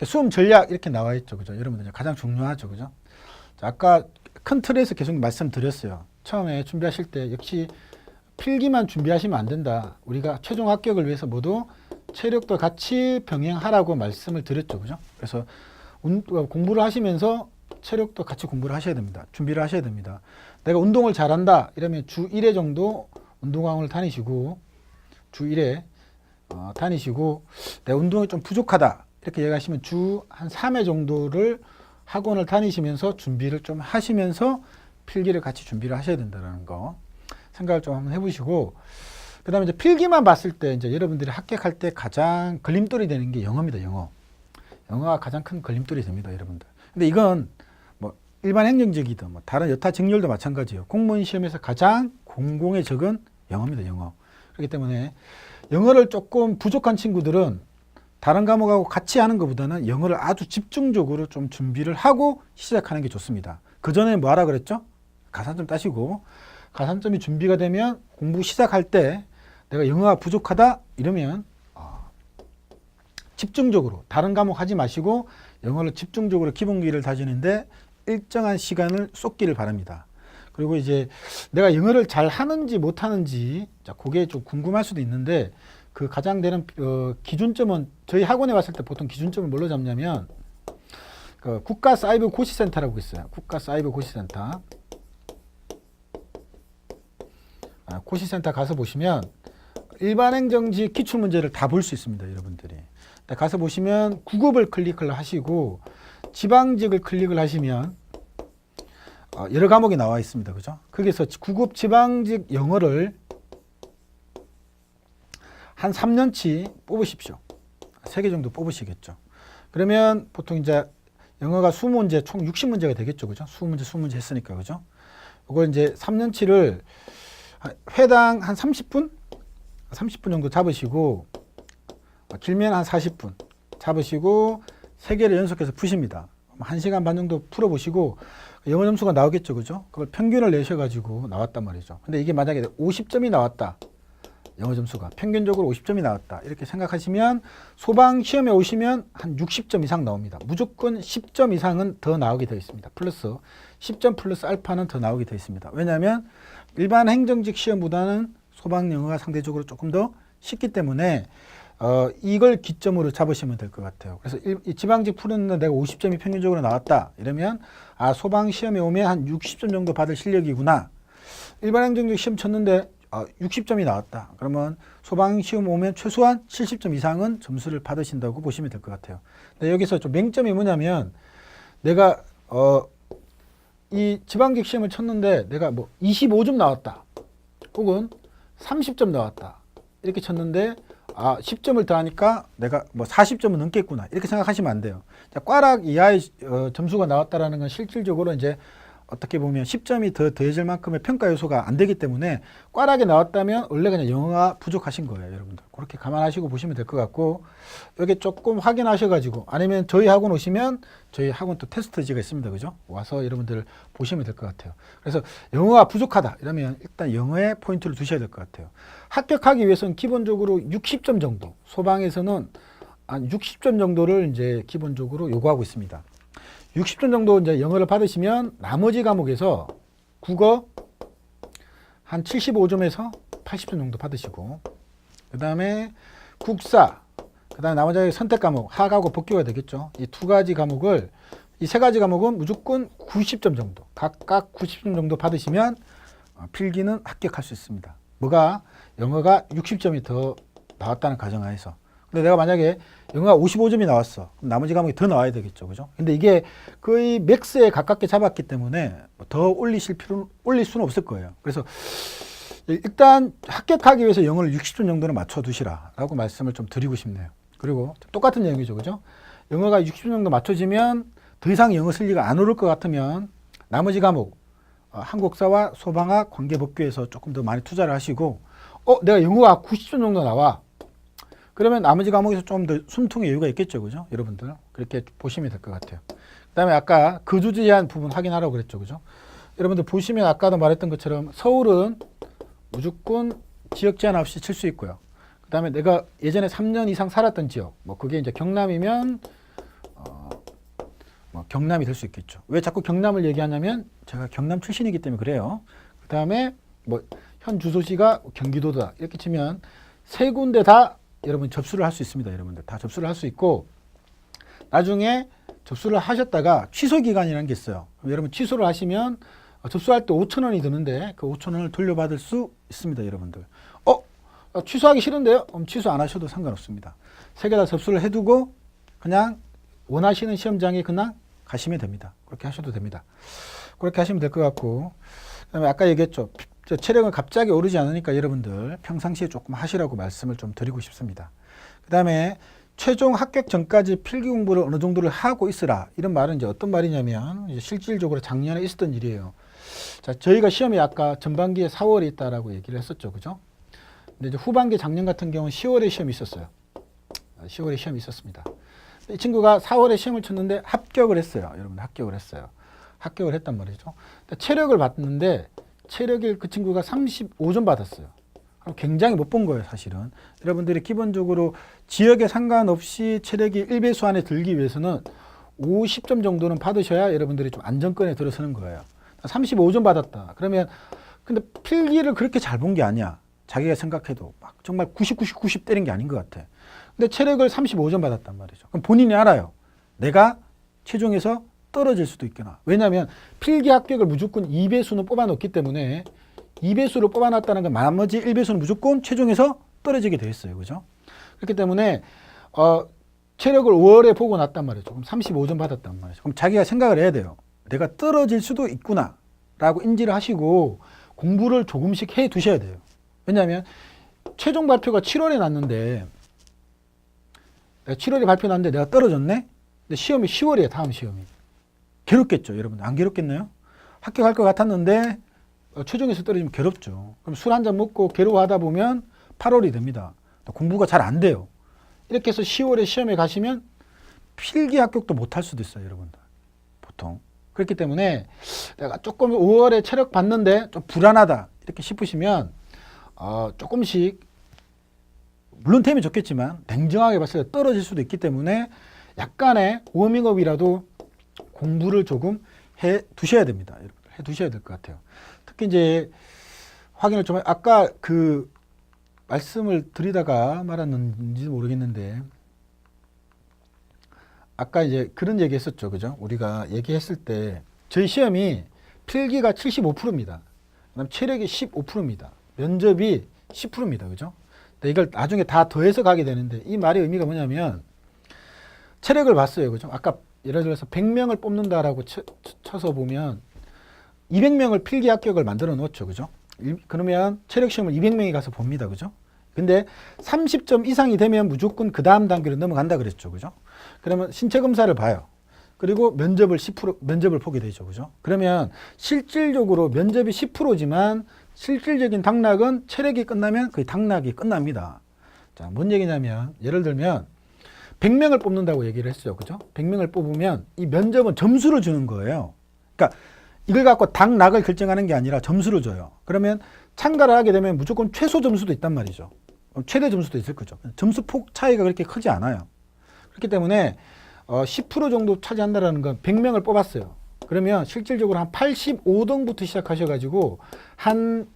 수험 전략 이렇게 나와 있죠. 그죠? 여러분들 가장 중요하죠. 그죠? 자, 아까 큰 틀에서 계속 말씀드렸어요. 처음에 준비하실 때 역시 필기만 준비하시면 안 된다. 우리가 최종 합격을 위해서 모두 체력도 같이 병행하라고 말씀을 드렸죠. 그죠? 그래서 공부를 하시면서 체력도 같이 공부를 하셔야 됩니다. 준비를 하셔야 됩니다. 내가 운동을 잘한다 이러면 주 1회 정도 운동학원을 다니시고 주 1회 다니시고 내가 운동이 좀 부족하다 이렇게 얘기하시면 주 한 3회 정도를 학원을 다니시면서 준비를 좀 하시면서 필기를 같이 준비를 하셔야 된다는 거 생각을 좀 한번 해보시고, 그 다음에 이제 필기만 봤을 때 이제 여러분들이 합격할 때 가장 걸림돌이 되는 게 영어입니다. 영어가 가장 큰 걸림돌이 됩니다, 여러분들. 근데 이건 뭐 일반 행정직이든 뭐 다른 여타 직렬도 마찬가지예요. 공무원 시험에서 가장 공공의 적은 영어입니다, 영어. 그렇기 때문에 영어를 조금 부족한 친구들은 다른 과목하고 같이 하는 것보다는 영어를 아주 집중적으로 좀 준비를 하고 시작하는 게 좋습니다. 그 전에 뭐 하라 그랬죠? 가산점 따시고, 가산점이 준비가 되면 공부 시작할 때 내가 영어가 부족하다 이러면 집중적으로 다른 과목 하지 마시고 영어를 집중적으로 기본기를 다지는데 일정한 시간을 쏟기를 바랍니다. 그리고 이제 내가 영어를 잘 하는지 못하는지, 자, 그게 좀 궁금할 수도 있는데, 그 가장 되는 기준점은 저희 학원에 왔을 때 보통 기준점을 뭘로 잡냐면 그 국가사이버고시센터라고 있어요. 국가사이버고시센터. 고시센터 가서 보시면 일반 행정직 기출문제를 다 볼 수 있습니다, 여러분들이. 가서 보시면 국업을 클릭을 하시고 지방직을 클릭을 하시면 여러 과목이 나와 있습니다. 그죠? 거기서 국업 지방직 영어를 한 3년치 뽑으십시오. 3개 정도 뽑으시겠죠. 그러면 보통 이제 영어가 20문제, 총 60문제가 되겠죠. 그죠? 20문제 했으니까. 그죠? 이걸 이제 3년치를 회당 한 30분? 30분 정도 잡으시고, 길면 한 40분 잡으시고 3개를 연속해서 푸십니다. 1시간 반 정도 풀어보시고 영어 점수가 나오겠죠. 그죠? 그걸 평균을 내셔가지고 나왔단 말이죠. 근데 이게 만약에 50점이 나왔다. 영어 점수가 평균적으로 50점이 나왔다. 이렇게 생각하시면 소방 시험에 오시면 한 60점 이상 나옵니다. 무조건 10점 이상은 더 나오게 되어 있습니다. 플러스 10점 플러스 알파는 더 나오게 되어 있습니다. 왜냐하면 일반 행정직 시험보다는 소방 영어가 상대적으로 조금 더 쉽기 때문에 이걸 기점으로 잡으시면 될 것 같아요. 그래서 이 지방직 푸는데 내가 50점이 평균적으로 나왔다. 이러면 소방 시험에 오면 한 60점 정도 받을 실력이구나. 일반 행정직 시험 쳤는데 60점이 나왔다. 그러면 소방 시험 오면 최소한 70점 이상은 점수를 받으신다고 보시면 될 것 같아요. 근데 여기서 좀 맹점이 뭐냐면 내가 이 지방직 시험을 쳤는데 내가 뭐 25점 나왔다. 혹은 30점 나왔다. 이렇게 쳤는데 10점을 더하니까 내가 뭐 40점은 넘겠구나. 이렇게 생각하시면 안 돼요. 자, 꽈락 이하의 점수가 나왔다라는 건 실질적으로 이제 어떻게 보면 10점이 더 더해질 만큼의 평가 요소가 안 되기 때문에 꽈락이 나왔다면 원래 그냥 영어가 부족하신 거예요, 여러분들. 그렇게 감안하시고 보시면 될 것 같고, 여기 조금 확인하셔가지고 아니면 저희 학원 오시면 저희 학원 또 테스트지가 있습니다, 그죠? 와서 여러분들 보시면 될 것 같아요. 그래서 영어가 부족하다 이러면 일단 영어에 포인트를 두셔야 될 것 같아요. 합격하기 위해서는 기본적으로 60점 정도, 소방에서는 한 60점 정도를 이제 기본적으로 요구하고 있습니다. 60점 정도 이제 영어를 받으시면 나머지 과목에서 국어 한 75점에서 80점 정도 받으시고, 그 다음에 국사, 그 다음에 나머지 선택 과목, 하하고 복귀가 되겠죠. 이 두 가지 과목을, 이 세 가지 과목은 무조건 90점 정도, 각각 90점 정도 받으시면 필기는 합격할 수 있습니다. 뭐가? 영어가 60점이 더 나왔다는 가정하에서. 근데 내가 만약에 영어가 55점이 나왔어. 그럼 나머지 과목이 더 나와야 되겠죠. 그죠? 근데 이게 거의 맥스에 가깝게 잡았기 때문에 더 올릴 수는 없을 거예요. 그래서 일단 합격하기 위해서 영어를 60점 정도는 맞춰두시라라고 말씀을 좀 드리고 싶네요. 그리고 똑같은 내용이죠. 그죠? 영어가 60점 정도 맞춰지면 더 이상 영어 실리가 안 오를 것 같으면 나머지 과목, 한국사와 소방학, 관계법규에서 조금 더 많이 투자를 하시고, 내가 영어가 90점 정도 나와. 그러면 나머지 과목에서 좀 더 숨통의 여유가 있겠죠. 그죠? 여러분들. 그렇게 보시면 될 것 같아요. 그 다음에 아까 거주지에 대한 부분 확인하라고 그랬죠. 그죠? 여러분들 보시면 아까도 말했던 것처럼 서울은 무조건 지역 제한 없이 칠 수 있고요. 그 다음에 내가 예전에 3년 이상 살았던 지역, 뭐 그게 이제 경남이면 경남이 될 수 있겠죠. 왜 자꾸 경남을 얘기하냐면 제가 경남 출신이기 때문에 그래요. 그 다음에 뭐 현 주소지가 경기도다 이렇게 치면 세 군데 다 여러분 접수를 할 수 있습니다. 여러분들 다 접수를 할 수 있고 나중에 접수를 하셨다가 취소 기간이라는 게 있어요. 그럼 여러분 취소를 하시면 접수할 때 5,000원이 드는데 그 5,000원을 돌려받을 수 있습니다. 여러분들 취소하기 싫은데요? 그럼 취소 안 하셔도 상관없습니다. 세 개 다 접수를 해두고 그냥 원하시는 시험장에 그냥 가시면 됩니다. 그렇게 하셔도 됩니다. 그렇게 하시면 될 것 같고 그다음에 아까 얘기했죠. 체력은 갑자기 오르지 않으니까 여러분들 평상시에 조금 하시라고 말씀을 좀 드리고 싶습니다. 그 다음에 최종 합격 전까지 필기 공부를 어느 정도를 하고 있으라. 이런 말은 이제 어떤 말이냐면 이제 실질적으로 작년에 있었던 일이에요. 자, 저희가 시험이 아까 전반기에 4월에 있다라고 얘기를 했었죠. 그죠? 근데 이제 후반기 작년 같은 경우는 10월에 시험이 있었어요. 10월에 시험이 있었습니다. 이 친구가 4월에 시험을 쳤는데 합격을 했어요. 여러분 합격을 했어요. 합격을 했단 말이죠. 체력을 봤는데 체력이 그 친구가 35점 받았어요. 굉장히 못 본 거예요, 사실은. 여러분들이 기본적으로 지역에 상관없이 체력이 1배수 안에 들기 위해서는 50점 정도는 받으셔야 여러분들이 좀 안정권에 들어서는 거예요. 35점 받았다. 그러면 근데 필기를 그렇게 잘 본 게 아니야. 자기가 생각해도 막 정말 90, 90, 90 때린 게 아닌 것 같아. 근데 체력을 35점 받았단 말이죠. 그럼 본인이 알아요. 내가 최종에서 떨어질 수도 있구나. 왜냐하면 필기 합격을 무조건 2배수는 뽑아놓기 때문에 2배수를 뽑아놨다는 건 나머지 1배수는 무조건 최종에서 떨어지게 돼 있어요. 그죠? 그렇기 때문에 체력을 5월에 보고 났단 말이죠. 그럼 35점 받았단 말이죠. 그럼 자기가 생각을 해야 돼요. 내가 떨어질 수도 있구나 라고 인지를 하시고 공부를 조금씩 해 두셔야 돼요. 왜냐하면 최종 발표가 7월에 났는데 7월에 발표 났는데 내가 떨어졌네? 근데 시험이 10월이에요. 다음 시험이. 괴롭겠죠. 여러분 안 괴롭겠나요? 합격할 것 같았는데 최종에서 떨어지면 괴롭죠. 그럼 술 한잔 먹고 괴로워하다 보면 8월이 됩니다. 공부가 잘 안 돼요. 이렇게 해서 10월에 시험에 가시면 필기 합격도 못할 수도 있어요. 여러분들 보통. 그렇기 때문에 내가 조금 5월에 체력 봤는데 좀 불안하다 이렇게 싶으시면 조금씩 물론 템이 좋겠지만 냉정하게 봤을 때 떨어질 수도 있기 때문에 약간의 워밍업이라도 공부를 조금 해 두셔야 됩니다. 여러분 해 두셔야 될 것 같아요. 특히 이제 확인을 좀 아까 그 말씀을 드리다가 말았는지 모르겠는데 아까 이제 그런 얘기 했었죠. 그죠? 우리가 얘기했을 때 저희 시험이 필기가 75%입니다. 그다음 체력이 15%입니다. 면접이 10%입니다. 그죠? 근데 이걸 나중에 다 더해서 가게 되는데 이 말의 의미가 뭐냐면 체력을 봤어요. 그죠? 아까 예를 들어서 100명을 뽑는다라고 쳐서 보면 200명을 필기 합격을 만들어 놓았죠. 그죠? 그러면 체력 시험을 200명이 가서 봅니다. 그죠? 근데 30점 이상이 되면 무조건 그 다음 단계로 넘어간다 그랬죠. 그죠? 그러면 신체 검사를 봐요. 그리고 면접을 면접을 보게 되죠. 그죠? 그러면 실질적으로 면접이 10%지만 실질적인 당락은 체력이 끝나면 거의 당락이 끝납니다. 자, 뭔 얘기냐면 예를 들면 100명을 뽑는다고 얘기를 했어요. 그죠? 100명을 뽑으면 이 면접은 점수를 주는 거예요. 그러니까 이걸 갖고 당락을 결정하는 게 아니라 점수를 줘요. 그러면 참가를 하게 되면 무조건 최소 점수도 있단 말이죠. 최대 점수도 있을 거죠. 점수 폭 차이가 그렇게 크지 않아요. 그렇기 때문에 10% 정도 차지한다는 건 100명을 뽑았어요. 그러면 실질적으로 한 85등부터 시작하셔가지고 한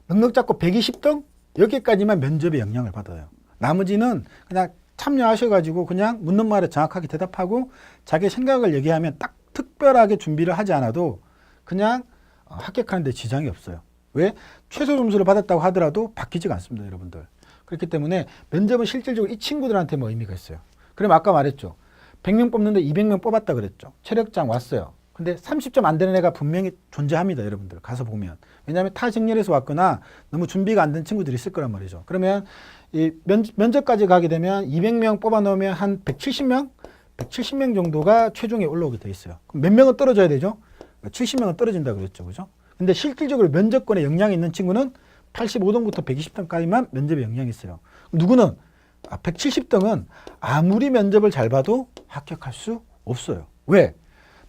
넉넉 잡고 120등? 여기까지만 면접에 영향을 받아요. 나머지는 그냥 참여하셔가지고 그냥 묻는 말에 정확하게 대답하고 자기 생각을 얘기하면 딱 특별하게 준비를 하지 않아도 그냥 합격하는 데 지장이 없어요. 왜? 최소 점수를 받았다고 하더라도 바뀌지가 않습니다. 여러분들. 그렇기 때문에 면접은 실질적으로 이 친구들한테 뭐 의미가 있어요. 그럼 아까 말했죠. 100명 뽑는데 200명 뽑았다 그랬죠. 체력장 왔어요. 근데 30점 안 되는 애가 분명히 존재합니다. 여러분들 가서 보면. 왜냐하면 타 직렬에서 왔거나 너무 준비가 안 된 친구들이 있을 거란 말이죠. 그러면 이 면접까지 가게 되면 200명 뽑아 놓으면 한 170명? 170명 정도가 최종에 올라오게 돼 있어요. 그럼 몇 명은 떨어져야 되죠? 70명은 떨어진다 그랬죠. 그죠? 근데 실질적으로 면접권에 영향이 있는 친구는 85등부터 120등까지만 면접에 영향이 있어요. 누구는 170등은 아무리 면접을 잘 봐도 합격할 수 없어요. 왜?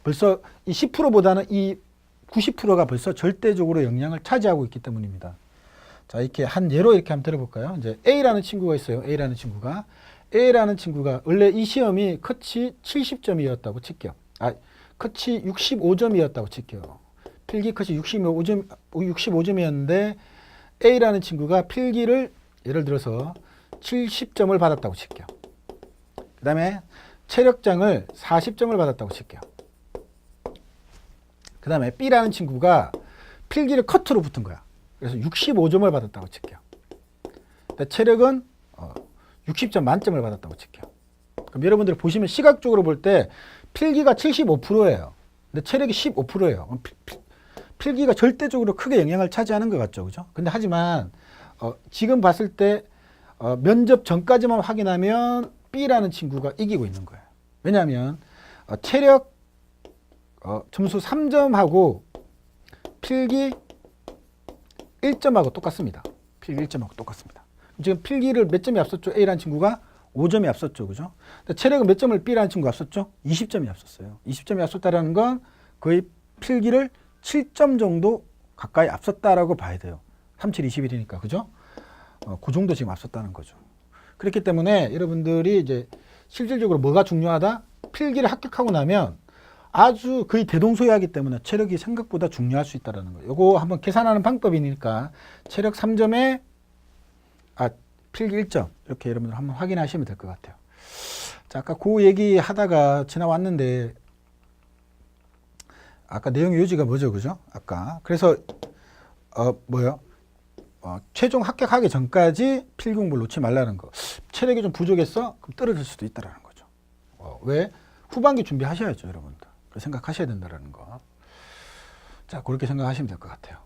벌써 이 10%보다는 이 90%가 벌써 절대적으로 영향을 차지하고 있기 때문입니다. 자, 이렇게 한 예로 이렇게 한번 들어볼까요? 이제 A라는 친구가 있어요. A라는 친구가 원래 이 시험이 컷이 70점이었다고 칠게요. 컷이 65점이었다고 칠게요. 필기 컷이 65점이었는데 A라는 친구가 필기를 예를 들어서 70점을 받았다고 칠게요. 그 다음에 체력장을 40점을 받았다고 칠게요. 그 다음에 B라는 친구가 필기를 컷으로 붙은 거야. 그래서 65점을 받았다고 칠게요. 체력은 60점 만점을 받았다고 칠게요. 그럼 여러분들 보시면 시각적으로 볼 때 필기가 75%예요. 근데 체력이 15%예요. 필기가 절대적으로 크게 영향을 차지하는 것 같죠, 그죠? 근데 하지만 지금 봤을 때 면접 전까지만 확인하면 B라는 친구가 이기고 있는 거예요. 왜냐하면 체력 점수 3점하고 필기 1점하고 똑같습니다. 필기 1점하고 똑같습니다. 지금 필기를 몇 점이 앞섰죠? A라는 친구가 5점이 앞섰죠, 그죠? 근데 체력은 몇 점을 B라는 친구가 앞섰죠? 20점이 앞섰어요. 20점이 앞섰다라는 건 거의 필기를 7점 정도 가까이 앞섰다라고 봐야 돼요. 37, 21이니까, 그죠? 그 정도 지금 앞섰다는 거죠. 그렇기 때문에 여러분들이 이제 실질적으로 뭐가 중요하다? 필기를 합격하고 나면 아주 거의 대동소이하기 때문에 체력이 생각보다 중요할 수 있다는 거예요. 요거 한번 계산하는 방법이니까 체력 3점에 필기 1점 이렇게 여러분들 한번 확인하시면 될 것 같아요. 자, 아까 그 얘기 하다가 지나왔는데 아까 내용의 요지가 뭐죠, 그죠? 아까 그래서 최종 합격하기 전까지 필기 공부를 놓지 말라는 거. 체력이 좀 부족했어? 그럼 떨어질 수도 있다라는 거죠. 왜? 후반기 준비하셔야죠, 여러분들. 생각하셔야 된다는 거. 자, 그렇게 생각하시면 될 것 같아요.